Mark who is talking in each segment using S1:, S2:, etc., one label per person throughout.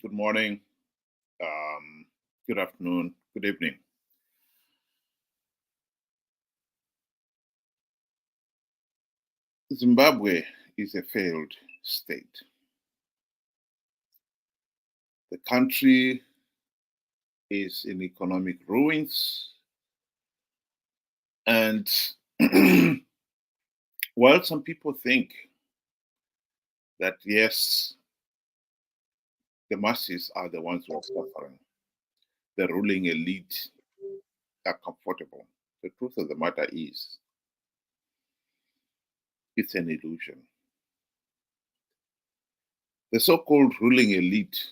S1: Good morning, good afternoon, good evening. Zimbabwe is a failed state. The country is in economic ruins, and while some people think that yes, the masses are the ones who are suffering, the ruling elite are comfortable. The truth of the matter is, it's an illusion. The so-called ruling elite,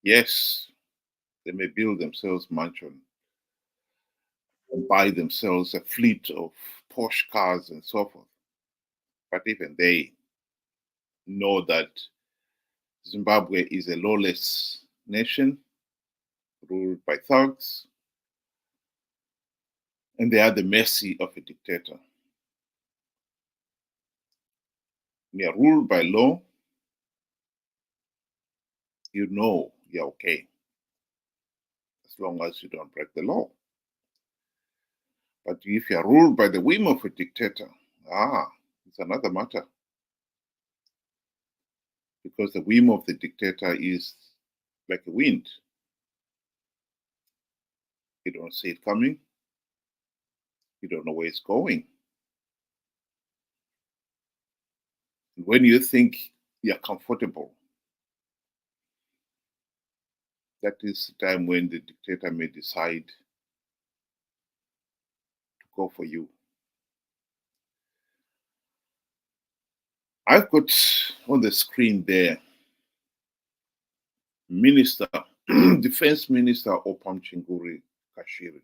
S1: yes, they may build themselves mansion and buy themselves a fleet of posh cars and so forth. But even they know that Zimbabwe is a lawless nation ruled by thugs, and they are the mercy of a dictator. When you're ruled by law, you know you're okay, as long as you don't break the law. But if you're ruled by the whim of a dictator, it's another matter. Because the whim of the dictator is like a wind. You don't see it coming. You don't know where it's going. And when you think you're comfortable, that is the time when the dictator may decide to go for you. I've got on the screen there Minister, Defense Minister Oppah Muchinguri Kashiri.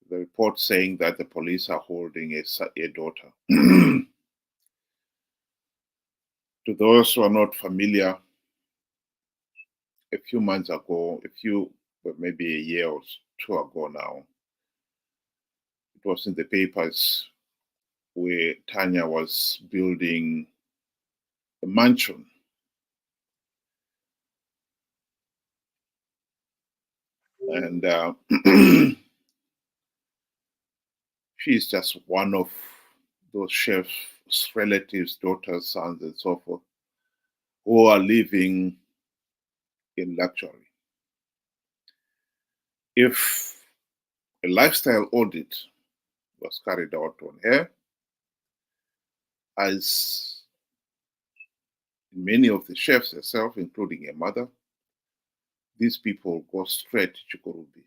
S1: The report saying that the police are holding a daughter. To those who are not familiar, a few months ago, maybe a year or two ago now, it was in the papers where Tanya was building a mansion. And she's just one of those chefs' relatives, daughters, sons, and so forth, who are living in luxury. If a lifestyle audit was carried out on her, as many of the chefs herself, including her mother, these people go straight to Chikurubi.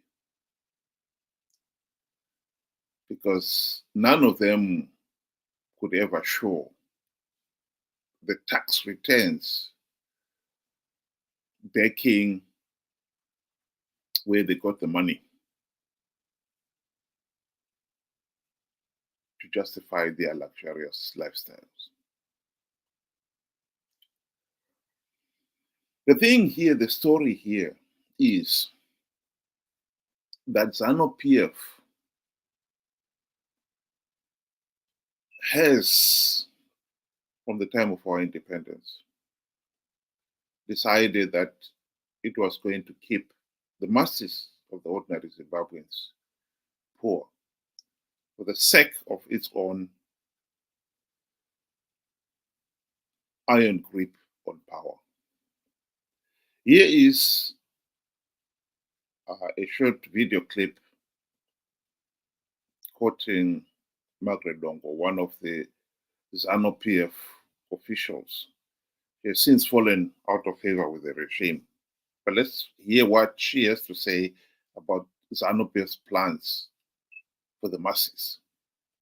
S1: Because none of them could ever show the tax returns backing where they got the money to justify their luxurious lifestyles. The thing here, the story here is that ZANU-PF has, from the time of our independence, decided that it was going to keep the masses of the ordinary Zimbabweans poor for the sake of its own iron grip on power. Here is a short video clip quoting Margaret Dongo, one of the ZANU-PF officials. She has since fallen out of favor with the regime. But let's hear what she has to say about ZANU-PF's plans for the masses,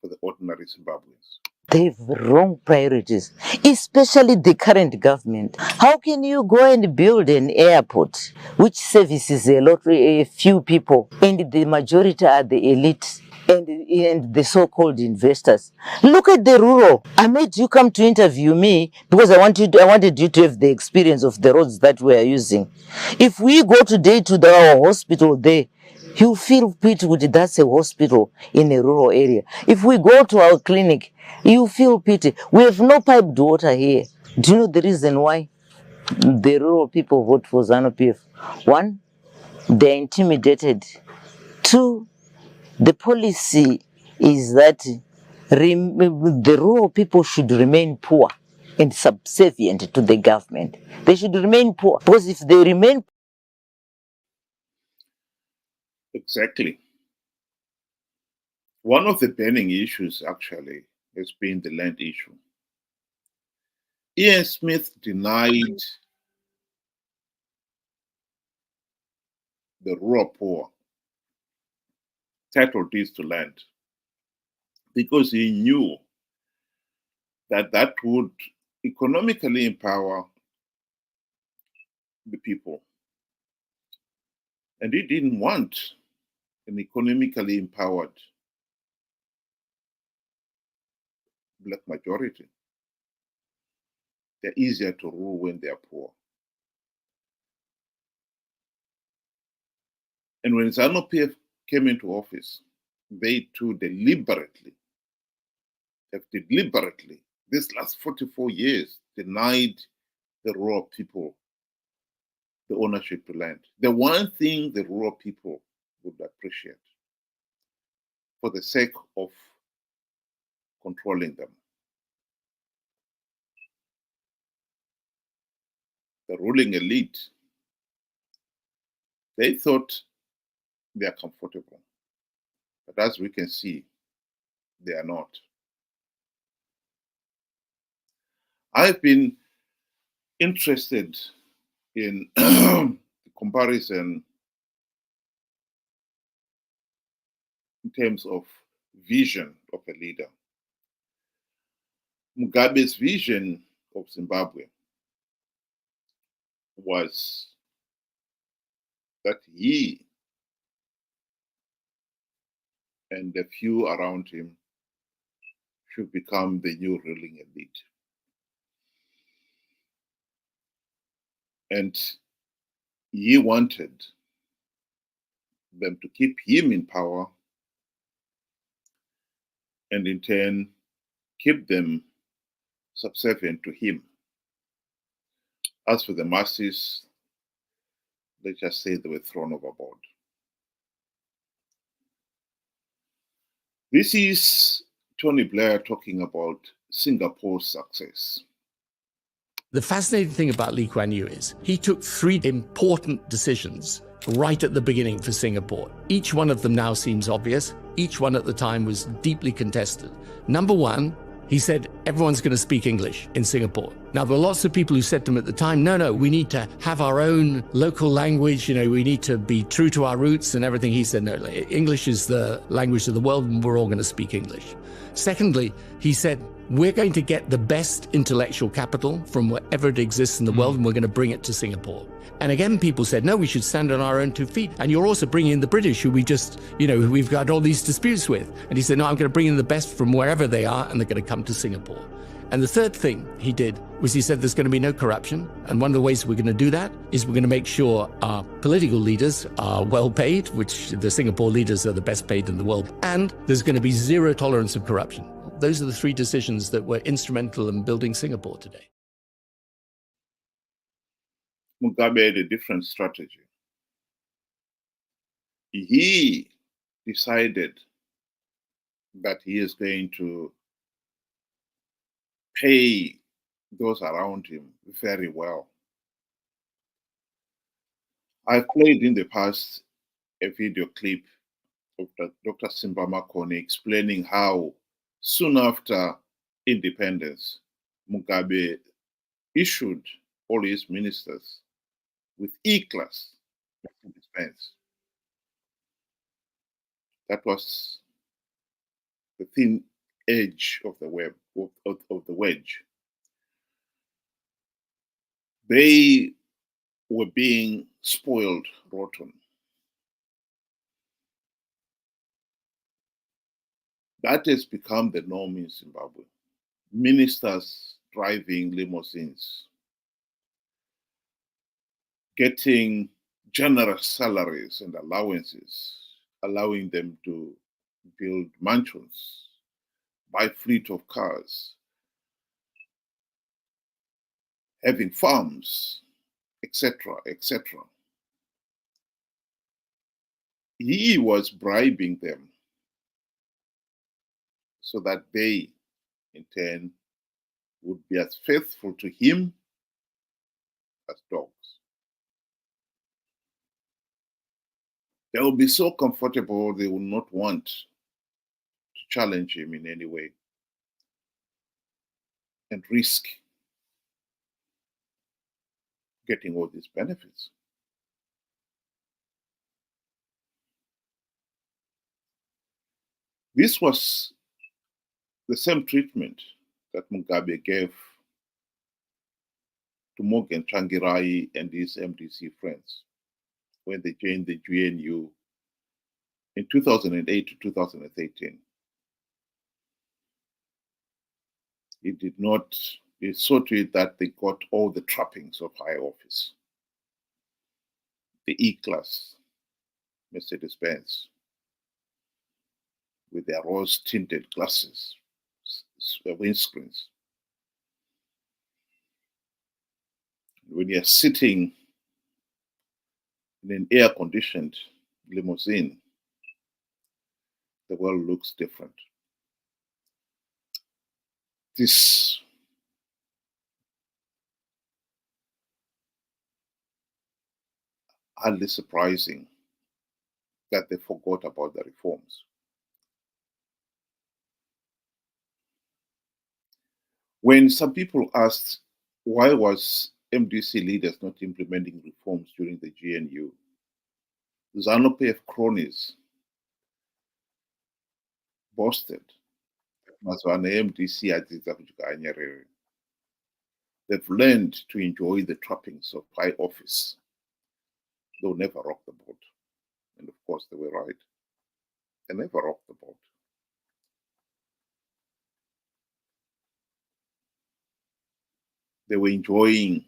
S1: for the ordinary Zimbabweans.
S2: They have wrong priorities, especially the current government. How can you go and build an airport which services a few people, and the majority are the elite and the so-called investors? Look at the rural. I made you come to interview me because I wanted you to have the experience of the roads that we are using. If we go today to our hospital there, you feel pity with that's a hospital in a rural area. If we go to our clinic, you feel pity. We have no piped water here. Do you know the reason why the rural people vote for ZANU-PF? One, they're intimidated. Two, the policy is that the rural people should remain poor and subservient to the government. They should remain poor, because if they remain
S1: Exactly. One of the burning issues actually has been the land issue. Ian Smith denied the rural poor title deeds to land because he knew that that would economically empower the people. And he didn't want an economically empowered black majority. They're easier to rule when they're poor. And when ZANU-PF came into office, they too deliberately, this last 44 years, denied the rural people the ownership to land. The one thing the rural people would appreciate for the sake of controlling them. The ruling elite, they thought they are comfortable. But as we can see, they are not. I've been interested in the comparison in terms of vision of a leader. Mugabe's vision of Zimbabwe was that he and the few around him should become the new ruling elite. And he wanted them to keep him in power and in turn keep them subservient to him. As for the masses, let's just say they were thrown overboard. This is Tony Blair talking about Singapore's success.
S3: The fascinating thing about Lee Kuan Yew is he took 3 important decisions right at the beginning for Singapore. Each one of them now seems obvious. Each one at the time was deeply contested. Number 1, he said everyone's going to speak English in Singapore. Now, there were lots of people who said to him at the time, no, we need to have our own local language, we need to be true to our roots and everything. He said, no, English is the language of the world and we're all going to speak English. Secondly, he said, we're going to get the best intellectual capital from wherever it exists in the world and we're going to bring it to Singapore. And again, people said, no, we should stand on our own 2 feet. And you're also bringing in the British, who we just, we've got all these disputes with. And he said, no, I'm going to bring in the best from wherever they are, and they're going to come to Singapore. And the third thing he did was he said there's going to be no corruption. And one of the ways we're going to do that is we're going to make sure our political leaders are well paid, which the Singapore leaders are the best paid in the world. And there's going to be zero tolerance of corruption. Those are the 3 decisions that were instrumental in building Singapore today.
S1: Mugabe had a different strategy. He decided that he is going to pay those around him very well. I've played in the past a video clip of Dr. Simba Makoni explaining how soon after independence, Mugabe issued all his ministers with E-class dispense. That was the thin edge of the web of the wedge. They were being spoiled rotten. That has become the norm in Zimbabwe. Ministers driving limousines, getting generous salaries and allowances, allowing them to build mansions, buy fleet of cars. having farms, etc., etc. He was bribing them so that they, in turn, would be as faithful to him as dogs. They will be so comfortable they will not want to challenge him in any way and risk getting all these benefits. This was the same treatment that Mugabe gave to Morgan Tsvangirai and his MDC friends when they joined the GNU in 2008 to 2013. He saw to it that they got all the trappings of high office. The E-Class Mercedes-Benz with their rose-tinted glasses, windscreens. When you're sitting in an air-conditioned limousine, the world looks different. This hardly surprising that they forgot about the reforms. When some people asked why was MDC leaders not implementing reforms during the GNU, ZANU-PF cronies boasted, they've learned to enjoy the trappings of high office. They'll never rock the boat. And of course, they were right. They never rocked the boat. They were enjoying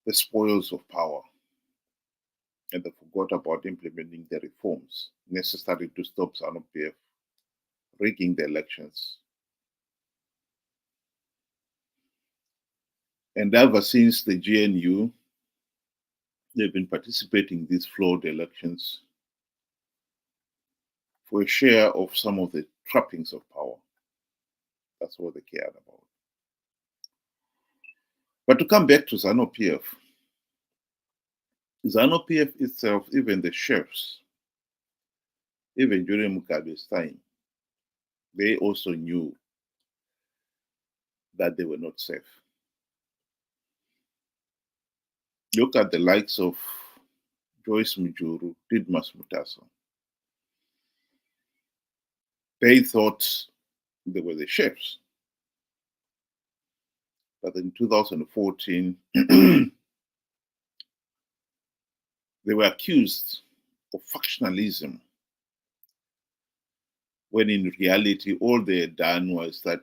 S1: the spoils of power, and they forgot about implementing the reforms necessary to stop ZANU-PF rigging the elections. And ever since the GNU, they've been participating in these flawed elections for a share of some of the trappings of power. That's what they cared about. But to come back to ZANU-PF, ZANU-PF itself, even the chefs, even during Mugabe's time, they also knew that they were not safe. Look at the likes of Mai Mujuru, Didymus Mutasa. They thought they were the chefs. But in 2014, they were accused of factionalism, when in reality, all they had done was that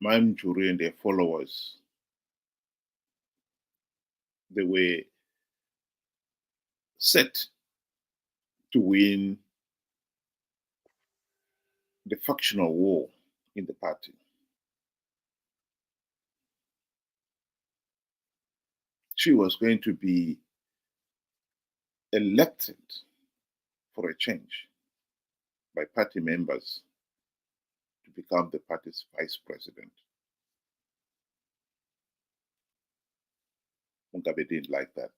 S1: Mai Mujuru and their followers, they were set to win the factional war in the party. She was going to be elected for a change by party members to become the party's vice president. Mugabe didn't like that.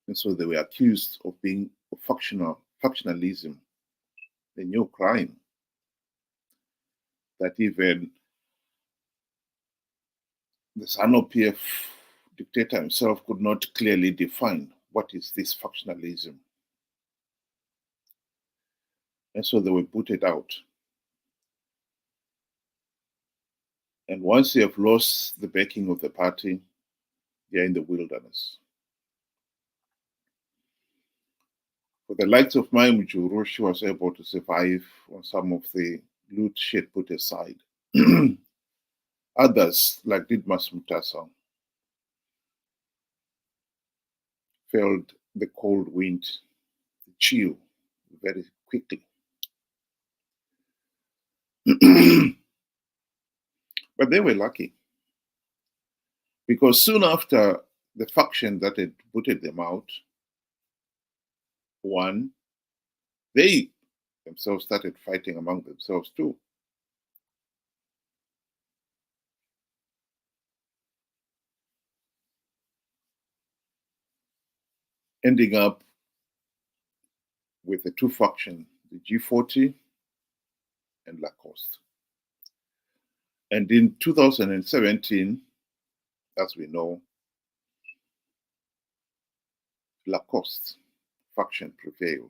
S1: And so they were accused of being of factionalism, a new crime that even the ZANU-PF dictator himself could not clearly define what is this factionalism. And so they were booted out. And once you have lost the backing of the party, you're in the wilderness. For the likes of Mai Mujuru, she was able to survive on some of the loot she had put aside. Others, like Didymus Mutasa, felt the cold wind, the chill, very quickly. But they were lucky. Because soon after the faction that had booted them out won, they themselves started fighting among themselves too. Ending up with the two factions, the G40 and Lacoste. And in 2017, as we know, Lacoste faction prevailed.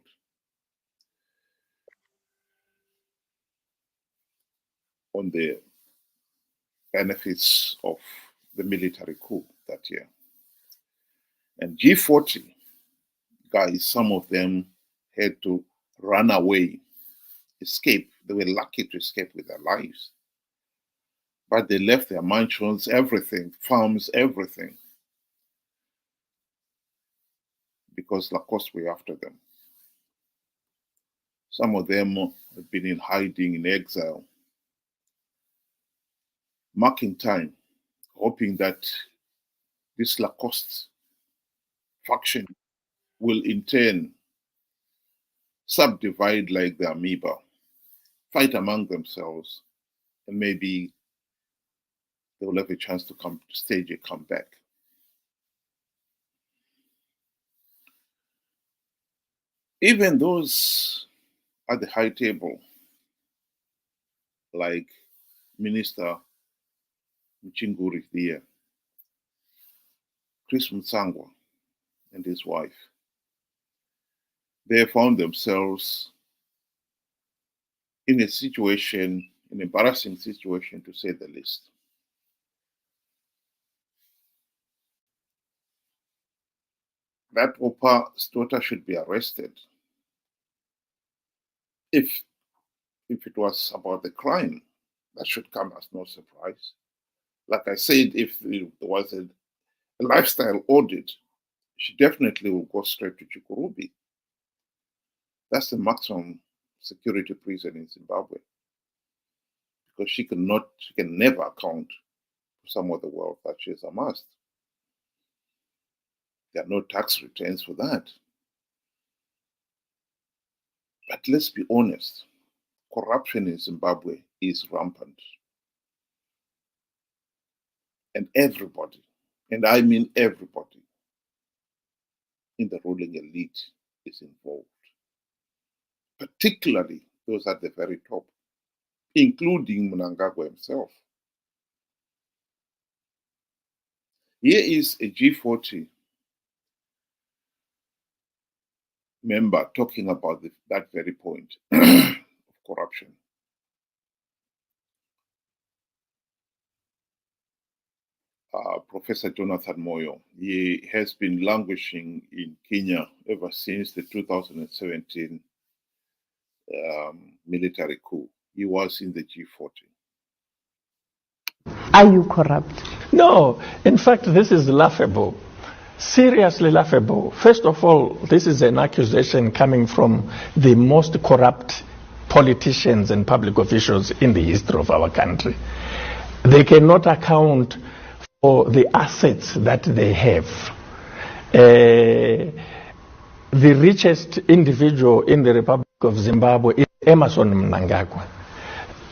S1: On the benefits of the military coup that year. And G40 guys, some of them had to run away, escape. They were lucky to escape with their lives. But they left their mansions, everything, farms, everything, because Lacoste were after them. Some of them have been in hiding, in exile, marking time, hoping that this Lacoste faction will in turn subdivide like the amoeba, fight among themselves, and maybe they will have a chance to stage a comeback. Even those at the high table, like Minister Muchinguri here, Chris Mutsvangwa and his wife, they found themselves in a situation, an embarrassing situation to say the least. That Oppah's daughter should be arrested if it was about the crime. That should come as no surprise. Like I said, if there was a lifestyle audit, she definitely will go straight to Chikurubi. That's the maximum security prison in Zimbabwe, because she can never account for some of the wealth that she has amassed. There are no tax returns for that. But let's be honest, corruption in Zimbabwe is rampant. And everybody, and I mean everybody, in the ruling elite is involved, particularly those at the very top, including Mnangagwa himself. Here is a G40 member talking about that very point of corruption. Professor Jonathan Moyo, he has been languishing in Kenya ever since the 2017 military coup. He was in the G40.
S4: Are you corrupt?
S5: No, in fact, this is laughable. Seriously laughable. First of all, this is an accusation coming from the most corrupt politicians and public officials in the history of our country. They cannot account for the assets that they have. The richest individual in the Republic of Zimbabwe is Emmerson Mnangagwa.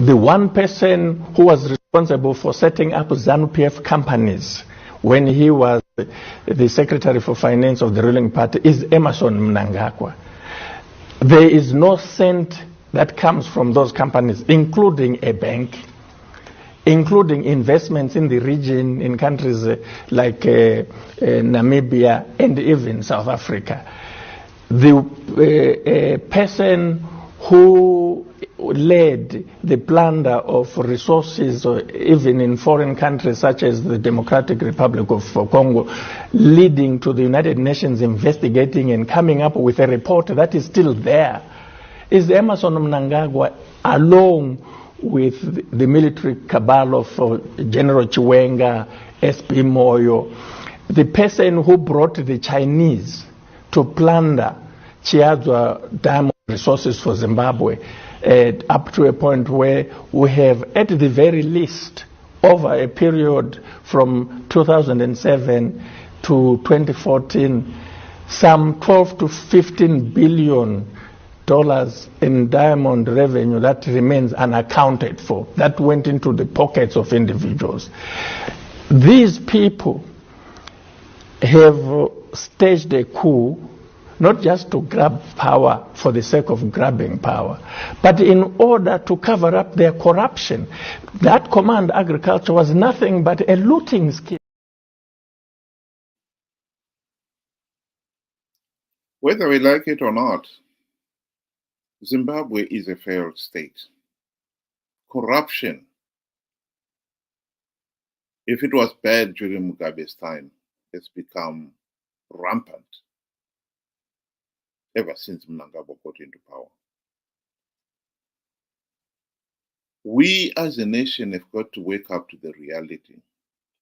S5: The one person who was responsible for setting up ZANU-PF companies when he was the Secretary for Finance of the ruling party is Emmerson Mnangagwa. There is no cent that comes from those companies, including a bank, including investments in the region, in countries like Namibia and even South Africa. The person who led the plunder of resources, even in foreign countries such as the Democratic Republic of Congo, leading to the United Nations investigating and coming up with a report that is still there, is Emmerson Mnangagwa, along with the military cabal of General Chiwenga, SP Moyo, the person who brought the Chinese to plunder Chiadzwa diamond resources for Zimbabwe, up to a point where we have, at the very least, over a period from 2007 to 2014, some 12 to 15 billion dollars in diamond revenue that remains unaccounted for, that went into the pockets of individuals. These people have staged a coup, not just to grab power for the sake of grabbing power, but in order to cover up their corruption. That command agriculture was nothing but a looting scheme.
S1: Whether we like it or not, Zimbabwe is a failed state. Corruption, if it was bad during Mugabe's time, has become rampant ever since Mnangagwa got into power. We as a nation have got to wake up to the reality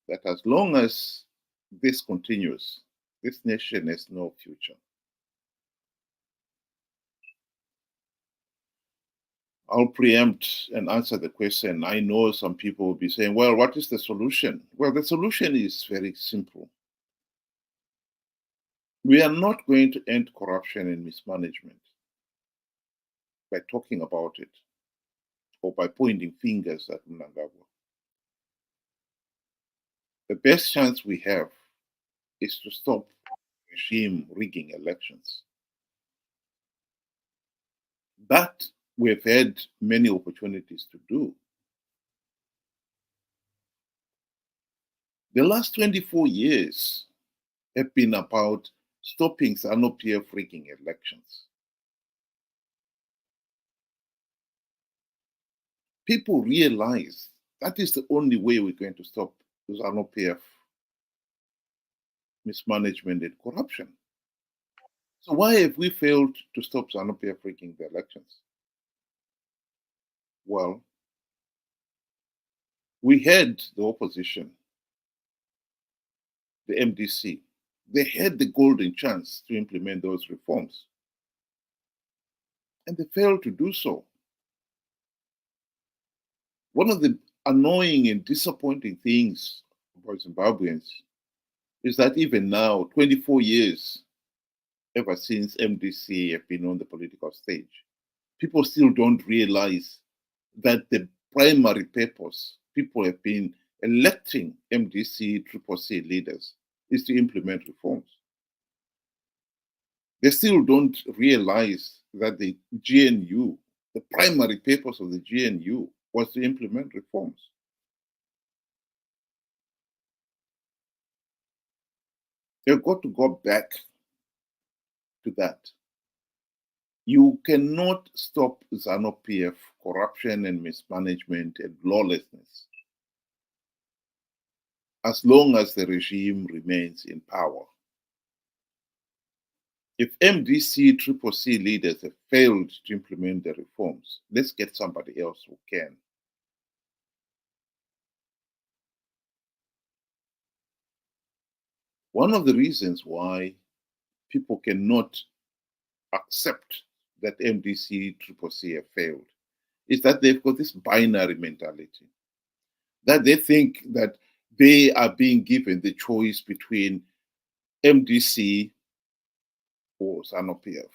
S1: that as long as this continues, this nation has no future. I'll preempt and answer the question. I know some people will be saying, well, what is the solution? Well, the solution is very simple. We are not going to end corruption and mismanagement by talking about it or by pointing fingers at Mnangagwa. The best chance we have is to stop regime rigging elections. That we've had many opportunities to do. The last 24 years have been about stopping ZANU-PF rigging elections. People realize that is the only way we're going to stop ZANU-PF mismanagement and corruption. So why have we failed to stop ZANU-PF rigging the elections? Well, we had the opposition, the MDC. They had the golden chance to implement those reforms, and they failed to do so. One of the annoying and disappointing things about Zimbabweans is that even now, 24 years ever since MDC have been on the political stage, people still don't realize that the primary purpose people have been electing MDC CCC leaders is to implement reforms. They still don't realize that the GNU, the primary purpose of the GNU was to implement reforms. They've got to go back to that. You cannot stop ZANU-PF corruption and mismanagement and lawlessness as long as the regime remains in power. If MDC CCC leaders have failed to implement the reforms, let's get somebody else who can. One of the reasons why people cannot accept that MDC CCC have failed is that they've got this binary mentality, that they think that they are being given the choice between MDC or ZANU-PF,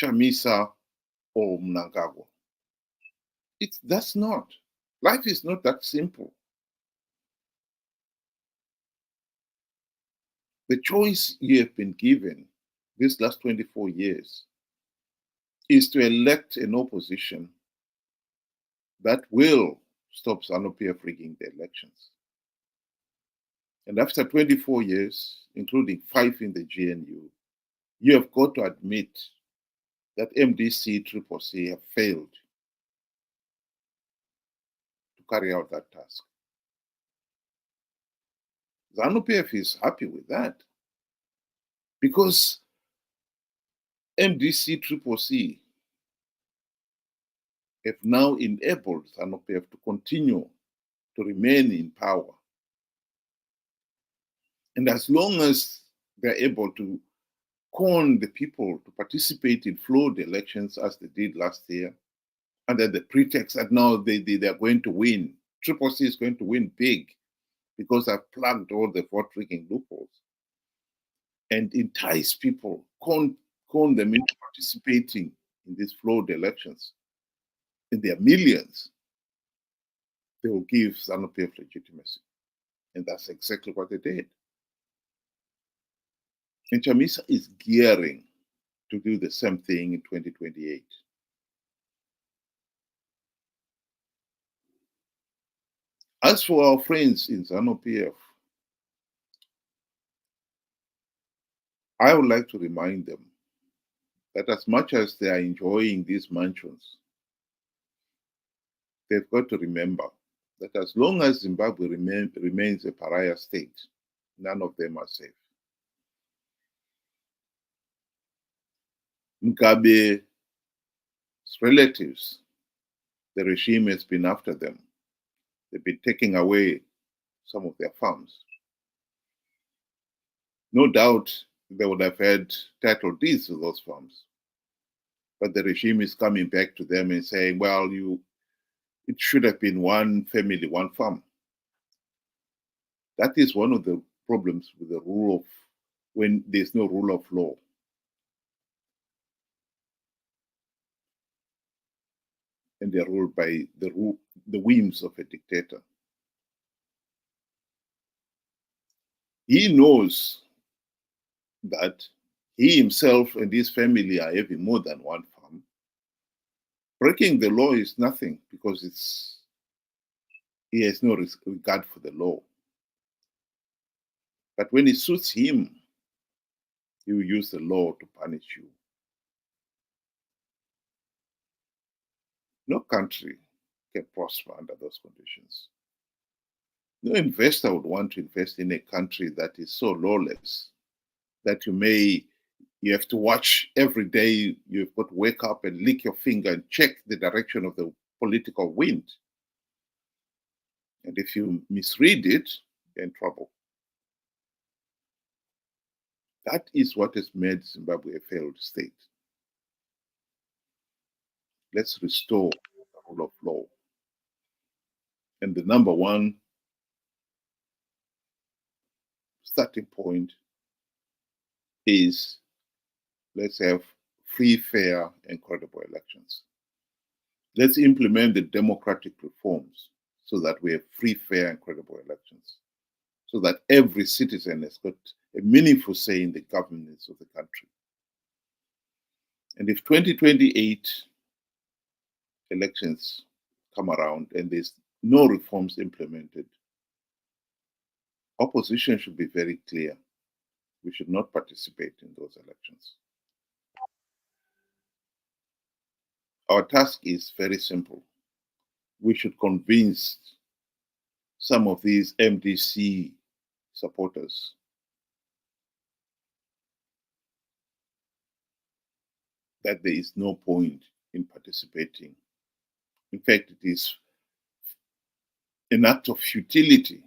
S1: Chamisa or Mnangagwa. That's not. Life is not that simple. The choice you have been given these last 24 years is to elect an opposition that will stop ZANU-PF rigging the elections. And after 24 years, including 5 in the GNU, you have got to admit that MDC CCC have failed to carry out that task. ZANU-PF is happy with that because MDC CCC have now enabled ZANU-PF to continue to remain in power. And as long as they're able to con the people to participate in flawed elections as they did last year, under the pretext that now they are going to win Triple C is going to win big because I've plugged all the vote rigging loopholes and entice people, con them into participating in these flawed elections. And there are millions. They will give ZANU-PF legitimacy. And that's exactly what they did. And Chamisa is gearing to do the same thing in 2028. As for our friends in ZANU-PF, I would like to remind them that as much as they are enjoying these mansions, they've got to remember that as long as Zimbabwe remains a pariah state, none of them are safe. Mugabe's relatives, the regime has been after them. They've been taking away some of their farms. No doubt they would have had title deeds to those farms. But the regime is coming back to them and saying, well, it should have been one family, one farm. That is one of the problems with the rule of, when there's no rule of law. And they're ruled by the whims of a dictator. He knows that he himself and his family are having more than one farm. Breaking the law is nothing because he has no regard for the law. But when it suits him, he will use the law to punish you. No country can prosper under those conditions. No investor would want to invest in a country that is so lawless that you have to watch every day. You've got to wake up and lick your finger and check the direction of the political wind. And if you misread it, you're in trouble. That is what has made Zimbabwe a failed state. Let's restore the rule of law. And the number one starting point is, let's have free, fair, and credible elections. Let's implement the democratic reforms so that we have free, fair, and credible elections, so that every citizen has got a meaningful say in the governance of the country. And if 2028 elections come around and there's no reforms implemented, opposition should be very clear. We should not participate in those elections. Our task is very simple. We should convince some of these MDC supporters that there is no point in participating. In fact, it is an act of futility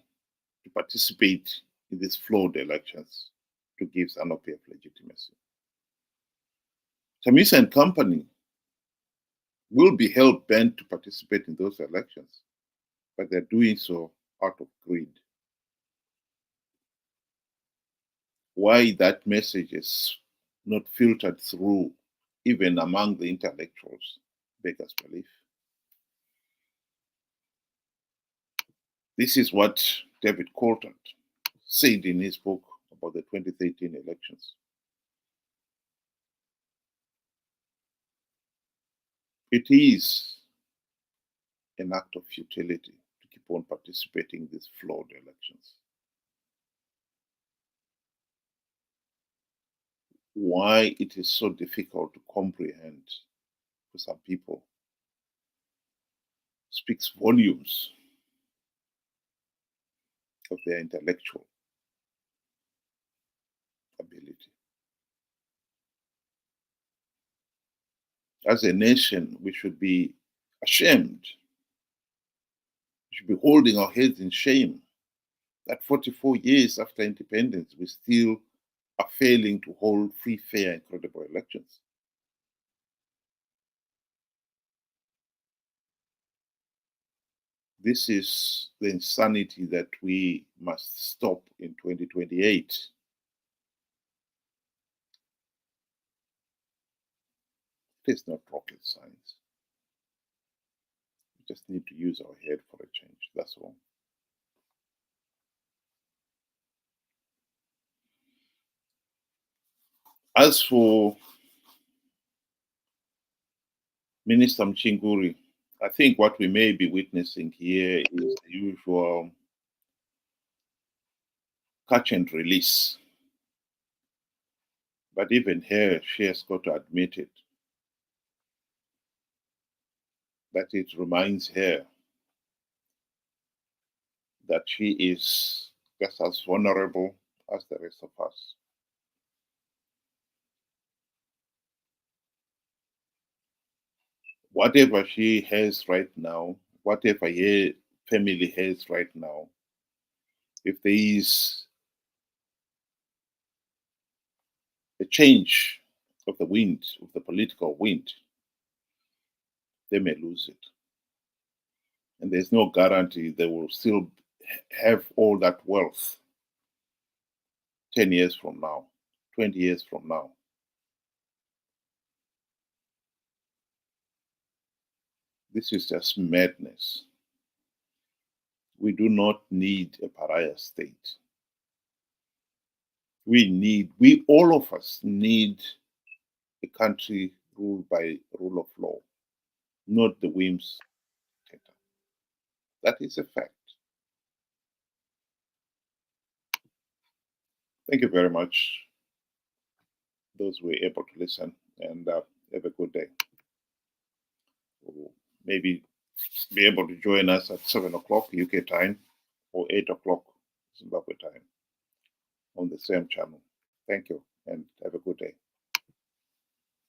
S1: to participate in these flawed elections to give ZANU-PF legitimacy. Chamisa and company will be hell-bent to participate in those elections, but they're doing so out of greed. Why that message is not filtered through even among the intellectuals beggars belief. This is what David Coulthard said in his book about the 2013 elections. It is an act of futility to keep on participating in these flawed elections. Why it is so difficult to comprehend for some people speaks volumes of their intellectual ability. As a nation, we should be ashamed. We should be holding our heads in shame that 44 years after independence, we still are failing to hold free, fair, and credible elections. This is the insanity that we must stop in 2028. It is not rocket science. We just need to use our head for a change. That's all. As for Minister Muchinguri, I think what we may be witnessing here is the usual catch and release. But even here, she has got to admit it, that it reminds her that she is just as vulnerable as the rest of us. Whatever she has right now, whatever her family has right now, if there is a change of the wind, of the political wind, they may lose it. And there's no guarantee they will still have all that wealth 10 years from now, 20 years from now. This is just madness. We do not need a pariah state. We all of us need a country ruled by rule of law, not the whims of the dictator. That is a fact. Thank you very much, those who were able to listen, and have a good day. We'll maybe be able to join us at 7 o'clock UK time or 8 o'clock Zimbabwe time on the same channel. Thank you and have a good day.